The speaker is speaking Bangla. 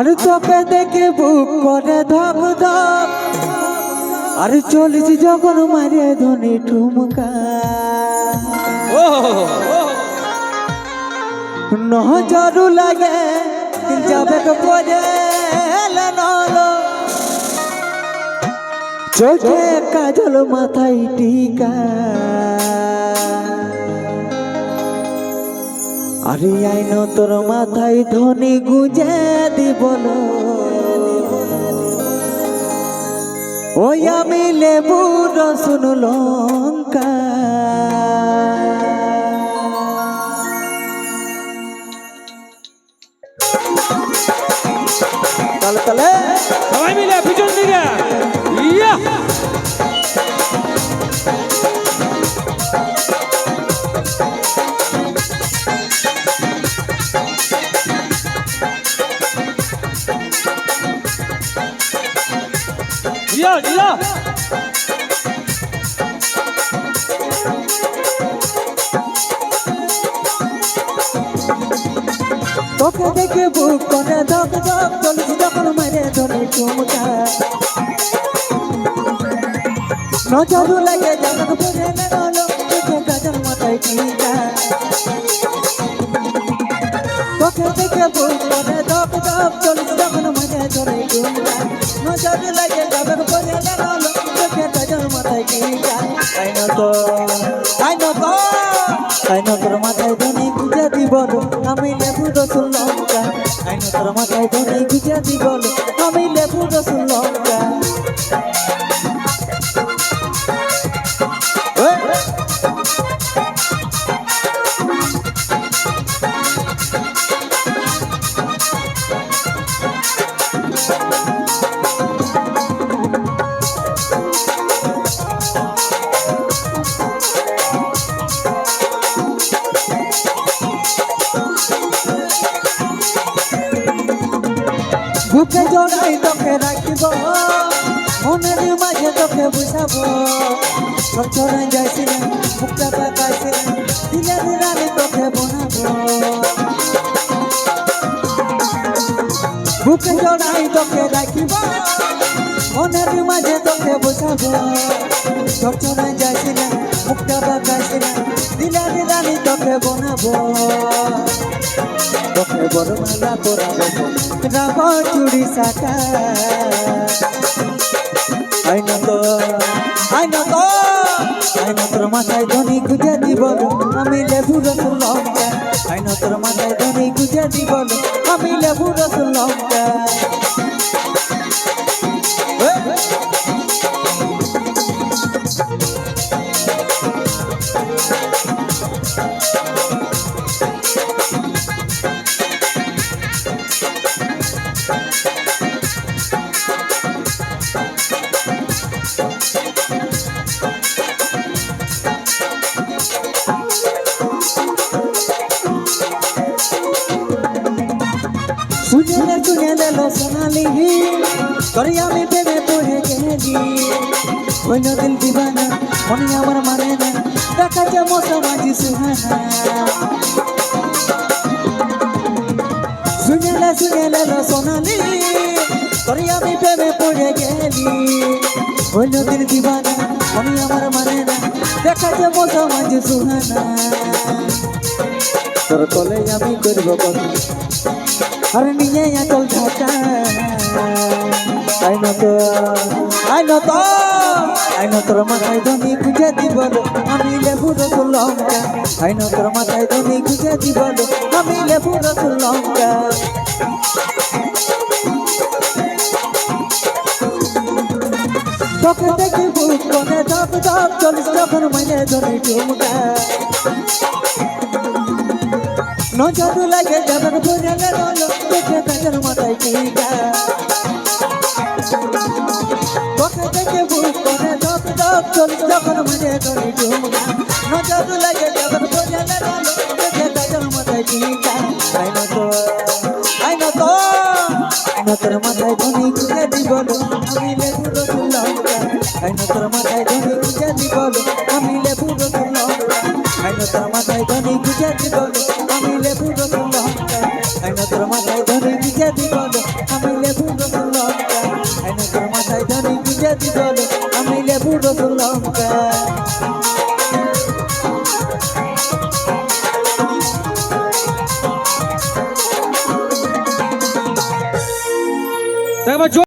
আর তোকে দেখে বুক করে ধক ধক, আর চলিস যখন মারে ধনি ঠুমকা, নজরু লাগে যাবে পরে চোখে কাজল মাথায় টিকা, আরে আইন তোর মাথায় ধনি গুজে দিব, ওই আমি লেবু রসুন লঙ্কা। তালে তালে সবাই মিলে পিছন দিকে ইয়া ইয়া ইয়া তোকে দেখে বুক করে ধক ধক, চলিস যখন মারে ধরে ঠুমকা, নজরু লাগে যখন পরে হলো চোখে কাজল মাথায় টিকা, তোকে দেখে বুক করে ধক ধক, চলিস যখন মারে ধরে ঠুমকা, নজরু লাগে যখন পরে হলো চোখে কাজল মাথায় টিকা। তাই না তো তাই না তোর মাথায় ধনি গুজে দিব, আমি লেবু রসুন লঙ্কা, তাই না তোর মাথায় ধনি গুজে দিব, আমি লেবু রসুন লঙ্কা। বুকে জড়াই তোকে রাখিব, মনের মাঝে তোকে বুঝাবো, চলে যাইছি না মুখটা পাকাইছি না, দিলের রানী তোকে বানাবো। বুকে জড়াই তোকে রাখিব, মনের মাঝে তোকে বুঝাবো, চলে যাইছি না মুখটা পাকাইছি না, দিলের রানী তোকে বানাবো। তোকে বড় মালা পরাবো, রাখো চুড়ি সাটা, আইনা তোর মাথায় ধনি গুজে দিব, আমি লেবু রসুন লঙ্কা, আইনা তোর মাথায় ধনি গুজে দিব, আমি লেবু রসুন লঙ্কা। শুনে লো সোনালি, তোরে আমি প্রেমে পড়ে গেলি, হইল দিল দিবানা মনে আমার মানে না, দেখা যে মশামাঝি সুহানা। শুনে লো সোনালি, তোরে আমি প্রেমে পড়ে গেলি, হইল দিল দিবানা মনে আমার মানে না, দেখা যে মশামাঝি সুহানা। তোর তলে আমি করব কথা, আর নিয়ে চল ঢাকা, আইন তোর মাথায় ধনি গুজে দিব, আমি লেবু রসুন লঙ্কা, আইন তোর মাথায় ধনি গুজে দিব, আমি লেবু রসুন লঙ্কা। তোকে দেখি বুক করে ধক ধক, চলিস যখন মাইনে ধনি ঠুমকা, নজরু লাগে যখন পরে হলো চোখে কাজল মাথায় টিকা, তোকে দেখে বুক করে ধক ধক, চলিস যখন মারে ধরে ঠুমকা, নজরু লাগে যখন পরে হলো চোখে কাজল মাথায় টিকা। আইনা তোর মাথায় ধনি গুজে দিব, আমি লেবু রসুন লঙ্কা, আইনা তোর মাথায় ধনি গুজে দিব, আমি লেবু রসুন লঙ্কা, আইনা তোর মাথায় ধনি গুজে দিব, আমি লেবু রসুন লঙ্কা, আইনা তোর মাথায় ধনি গুজে দিব। আমি লেবু রসুন লঙ্কা আইনা তোর মাথায় ধনি গুঁজে দিল আমি লেবু রসুন লঙ্কা একবার